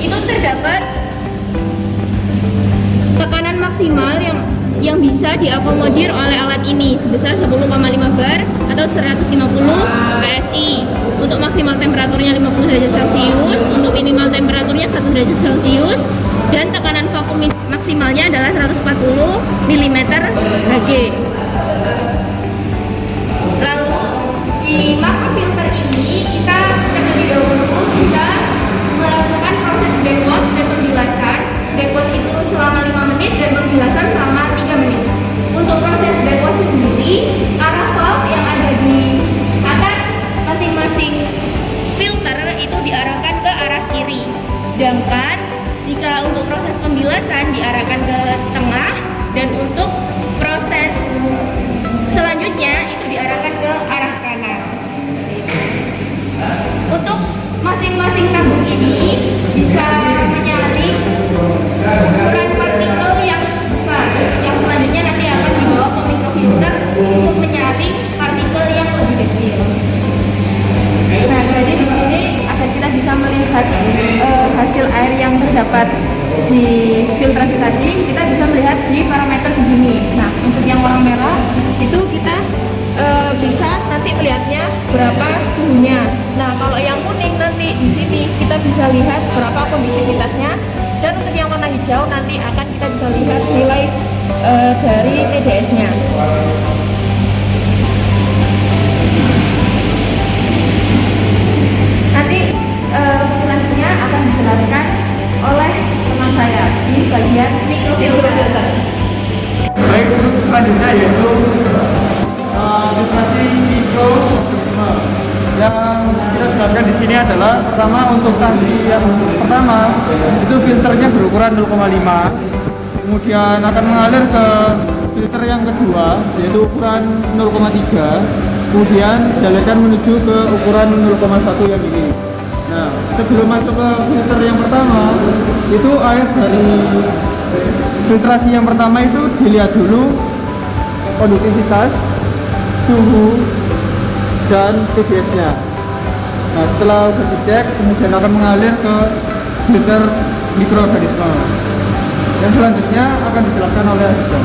itu terdapat tekanan maksimal yang bisa diakomodir oleh alat ini sebesar 10,5 bar atau 150 PSI. Untuk maksimal temperaturnya 50 derajat Celcius, untuk minimal temperaturnya 1 derajat Celcius, dan tekanan vakum maksimalnya adalah 140 mm Hg. Lalu di makrofilter ini kita terlebih dahulu bisa melakukan proses backwash dan pembilasan. Backwash itu selama 5 menit dan pembilasan selama 3 menit. Untuk proses backwash sendiri, arah valve yang ada di atas masing-masing filter itu diarahkan ke arah kiri. Sedangkan jika untuk proses pembilasan diarahkan ke tengah, dan untuk proses selanjutnya itu diarahkan ke arah kanan. Untuk masing-masing tabung ini bisa menyaring ukuran partikel yang besar, yang selanjutnya nanti akan dibawa ke mikrofilter untuk menyaring partikel yang lebih kecil. Nah, jadi di sini agar kita bisa melihat hasil air yang terdapat di filtrasi tadi, kita bisa melihat di parameter di sini. Nah, untuk yang warna merah itu kita bisa nanti melihatnya berapa suhunya. Nah, kalau yang kuning nanti di sini kita bisa lihat berapa konduktivitasnya, dan untuk yang warna hijau nanti akan kita bisa lihat nilai dari TDS-nya. Nanti selanjutnya akan dijelaskan oleh teman saya di bagian mikrofilter. Baik, untuk selanjutnya yaitu filtrasi mikroorganisme. Yang kita jelaskan di sini adalah pertama untuk tangki yang pertama itu filternya berukuran 0,5, kemudian akan mengalir ke filter yang kedua yaitu ukuran 0,3, kemudian dialirkan menuju ke ukuran 0,1 yang ini. Nah, sebelum masuk ke filter yang pertama itu air dari filtrasi yang pertama itu dilihat dulu konduktivitas, suhu, dan TDS-nya. Nah, setelah sudah dicek, kemudian akan mengalir ke filter mikroorganisme. Dan selanjutnya akan dijelaskan oleh asisten.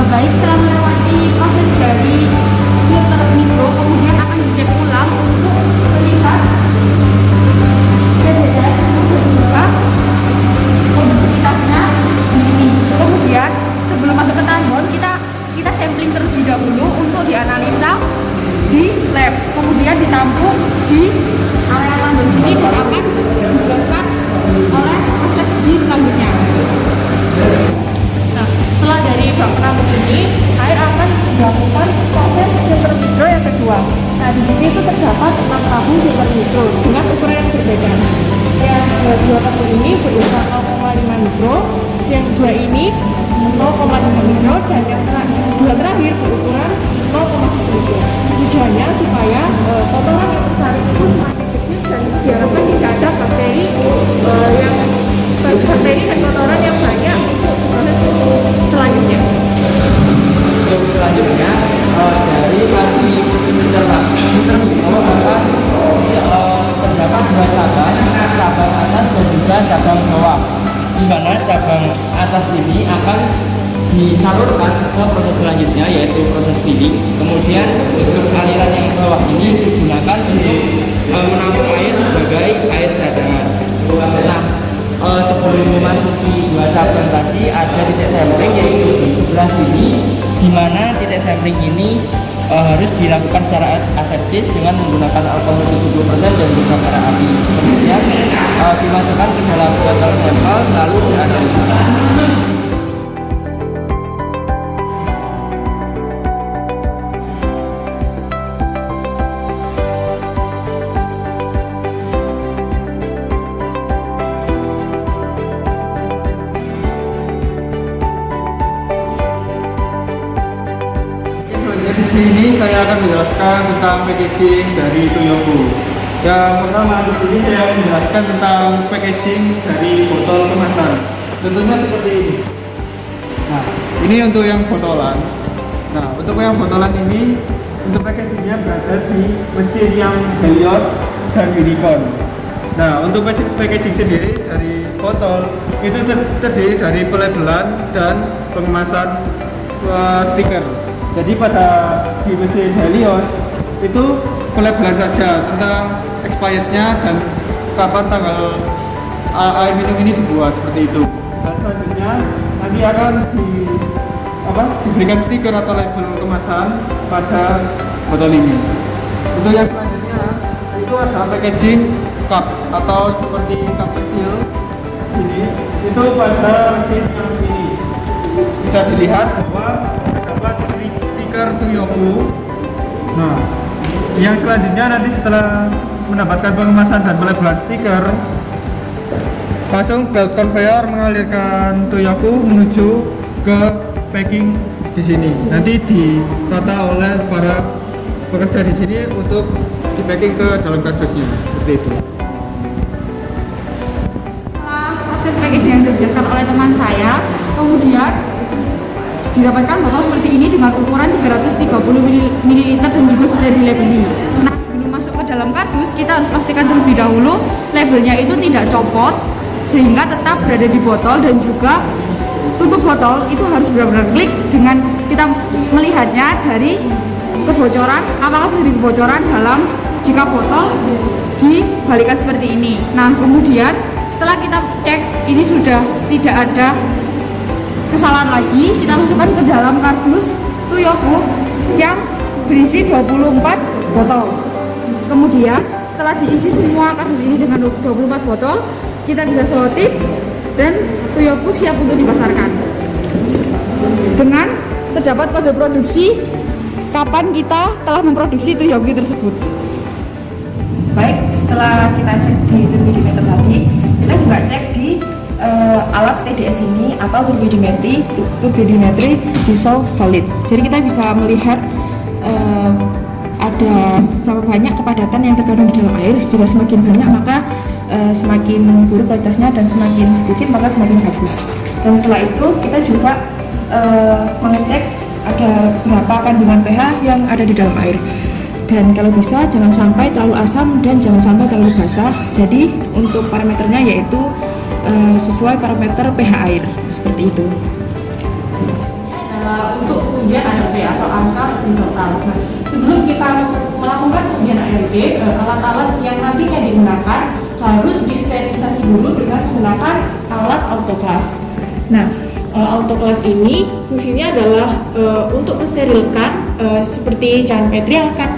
Baik, setelah melewati proses dari filter mikro, kemudian akan dicek ulang untuk melihat TDS dan juga konduktivitasnya di sini. Kemudian sebelum masuk ke tandon, kita sampling terlebih dahulu untuk dianalisa di lab, kemudian ditampung di area tandon sini dan akan dijelaskan oleh proses di selanjutnya. Nah, setelah dari bak penampung ini, air akan dilakukan proses filter mikro yang kedua. Nah, di sini itu terdapat 6 tabung filter mikro dengan ukuran yang berbeda. Yang dua tabung ini berukuran 0,5 mikro, yang dua ini 0,5 mikro, dan yang dua terakhir berukuran 0,1 mikro. Tujuannya supaya kotoran yang tersaring itu semakin kecil dan diharapkan tidak ada bakteri dan kotoran yang banyak untuk proses selanjutnya. Untuk selanjutnya dari tadi filter mikro akan terdapat dua cabang atas dan juga cabang bawah, di mana cabang atas ini akan disalurkan ke proses selanjutnya yaitu proses filling. Kemudian untuk aliran yang bawah ini digunakan untuk menampung air sebagai air cadangan. Nah, sebelum memasuki dua cabang tadi ada titik sampling yaitu di sebelah sini, di mana titik sampling ini harus dilakukan secara aseptis dengan menggunakan alkohol 70% dan juga bara api. Kemudian dimasukkan ke dalam botol sampel lalu dianalisa. Di sini saya akan menjelaskan tentang packaging dari Toyogo. Yang pertama di sini saya akan menjelaskan tentang packaging dari botol kemasan. Tentunya seperti ini. Nah, ini untuk yang botolan. Nah, untuk yang botolan ini untuk packagingnya berada di mesin yang Helios dan Unicon. Nah, untuk packaging sendiri dari botol itu terdiri dari pelabelan dan pengemasan stiker. Jadi pada di mesin Helios itu pelabelan saja tentang expirednya dan kapan tanggal air minum ini dibuat seperti itu. Dan selanjutnya nanti akan diberikan stiker atau label kemasan pada botol ini. Untuk yang selanjutnya itu ada packaging cup atau seperti cup kecil ini, itu pada mesin yang ini bisa dilihat bahwa terdapat stiker Tuyoku. Nah, yang selanjutnya nanti setelah mendapatkan pengemasan dan pelabelan stiker, langsung belt conveyor mengalirkan Tuyoku menuju ke packing di sini. Nanti ditata oleh para pekerja di sini untuk di packing ke dalam kardusnya seperti itu. Setelah proses packaging yang dijelaskan oleh teman saya, kemudian didapatkan botol seperti ini dengan ukuran 330 ml dan juga sudah dilabeli. Nah, sebelum masuk ke dalam kardus, kita harus pastikan terlebih dahulu labelnya itu tidak copot sehingga tetap berada di botol, dan juga tutup botol itu harus benar-benar klik dengan kita melihatnya dari kebocoran, apakah dari kebocoran dalam jika botol dibalikan seperti ini. Nah, kemudian setelah kita cek ini sudah tidak ada kesalahan lagi, kita masukkan ke dalam kardus Tuyoku yang berisi 24 botol. Kemudian setelah diisi semua kardus ini dengan 24 botol, kita bisa selotip dan Tuyoku siap untuk dipasarkan. Dengan terdapat kode produksi kapan kita telah memproduksi Tuyoku tersebut. Baik, setelah kita cek di turbidimeter tadi, kita juga cek di alat TDS ini atau turbidimetri dissolved solid. Jadi kita bisa melihat ada berapa banyak kepadatan yang terkandung di dalam air. Jika semakin banyak maka semakin buruk kualitasnya, dan semakin sedikit maka semakin bagus. Dan setelah itu kita juga mengecek ada berapa kandungan pH yang ada di dalam air. Dan kalau bisa jangan sampai terlalu asam dan jangan sampai terlalu basah. Jadi untuk parameternya yaitu sesuai parameter pH air seperti itu. Untuk ujian ARB atau angka total. Nah, sebelum kita melakukan ujian ARB, alat-alat yang nantinya digunakan harus disterilisasi dulu dengan menggunakan alat autoclave. Nah, autoclave ini fungsinya adalah untuk mensterilkan seperti cairan Petri yang akan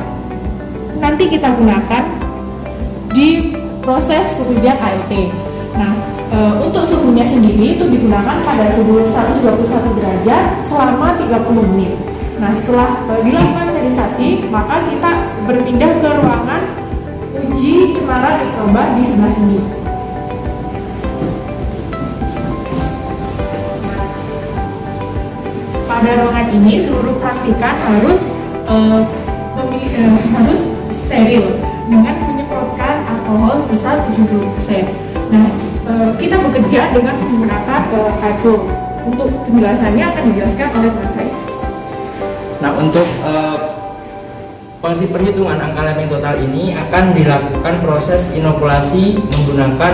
nanti kita gunakan di proses pengujian ART. Nah, untuk suhunya sendiri itu digunakan pada suhu 121 derajat selama 30 menit. Nah, setelah dilakukan sterilisasi, maka kita berpindah ke ruangan uji cemaran mikroba di sebelah sini. Pada ruangan ini seluruh praktikan harus steril dengan menyemprotkan alkohol sebesar 70%. Nah, kita bekerja dengan menggunakan hydro. Untuk penjelasannya akan dijelaskan oleh teman saya. Nah, untuk perhitungan angka laminar total ini akan dilakukan proses inokulasi menggunakan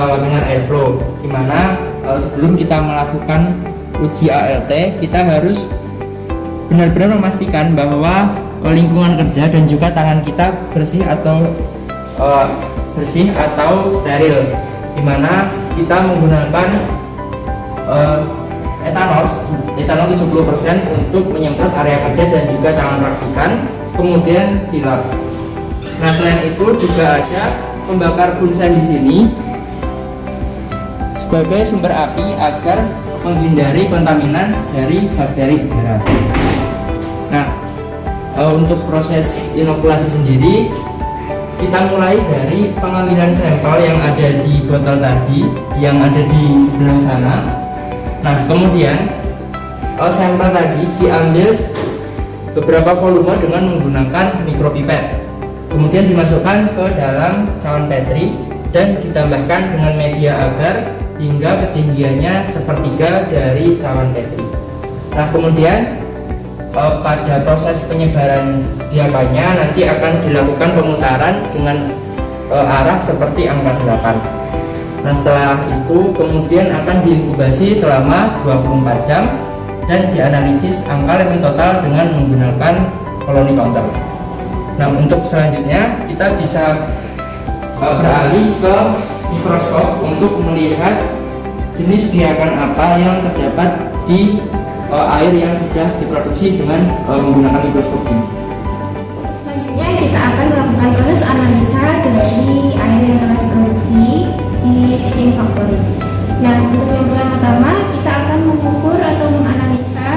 laminar airflow, di mana sebelum kita melakukan uji ALT kita harus benar-benar memastikan bahwa lingkungan kerja dan juga tangan kita bersih atau steril, di mana kita menggunakan etanol 70% untuk menyemprot area kerja dan juga tangan praktikan, kemudian dilap. Nah, selain itu juga ada pembakar bunsen di sini sebagai sumber api agar menghindari kontaminan dari bakteri udara. Nah, untuk proses inokulasi sendiri kita mulai dari pengambilan sampel yang ada di botol tadi, yang ada di sebelah sana. Nah, kemudian sampel tadi diambil beberapa volume dengan menggunakan mikropipet, kemudian dimasukkan ke dalam cawan Petri dan ditambahkan dengan media agar hingga ketinggiannya sepertiga dari cawan Petri. Nah, kemudian pada proses penyebaran diapanya nanti akan dilakukan pemutaran dengan arah seperti angka 8. Nah, setelah itu kemudian akan diinkubasi selama 24 jam dan dianalisis angka latent total dengan menggunakan colony counter. Nah, untuk selanjutnya kita bisa beralih ke mikroskop untuk melihat jenis biakan apa yang terdapat di air yang sudah diproduksi dengan menggunakan mikroskop ini. Selanjutnya kita akan melakukan proses analisa dari air yang telah diproduksi di teaching factory. Nah, untuk yang pertama kita akan mengukur atau menganalisa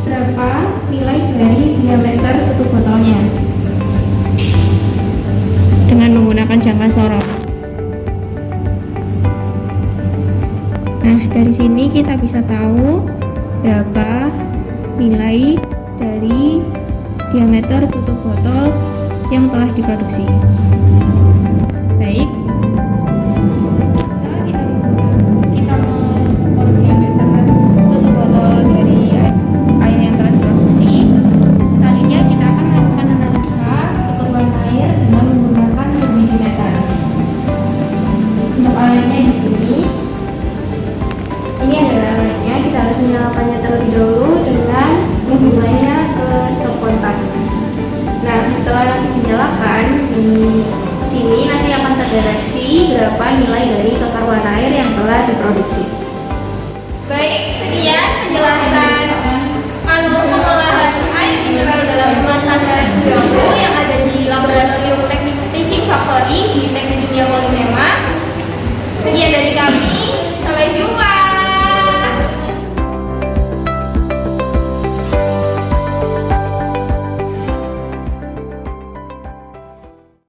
berapa nilai dari diameter tutup botolnya dengan menggunakan jangka sorot. Nah, dari sini kita bisa tahu berapa nilai dari diameter tutup botol yang telah diproduksi. Baik, kita mengukur diameter tutup botol dari air yang telah diproduksi. Selanjutnya kita akan melakukan analisa kekeruan air dengan menggunakan turbidimeter. Untuk airnya di sini, ini adalah airnya. Kita harus menyalakannya terlebih dahulu dengan menghubungkannya ke stop kontak. Nah, setelah nanti dinyalakan, di sini nanti akan terdeteksi berapa nilai dari kekaruan air yang telah diproduksi. Baik, sekian penjelasan alur pengolahan air mineral dalam kemasan R20 yang ada di Laboratorium Teknik Teaching Factory di Teknik Kimia Polimema. Sekian dari kami.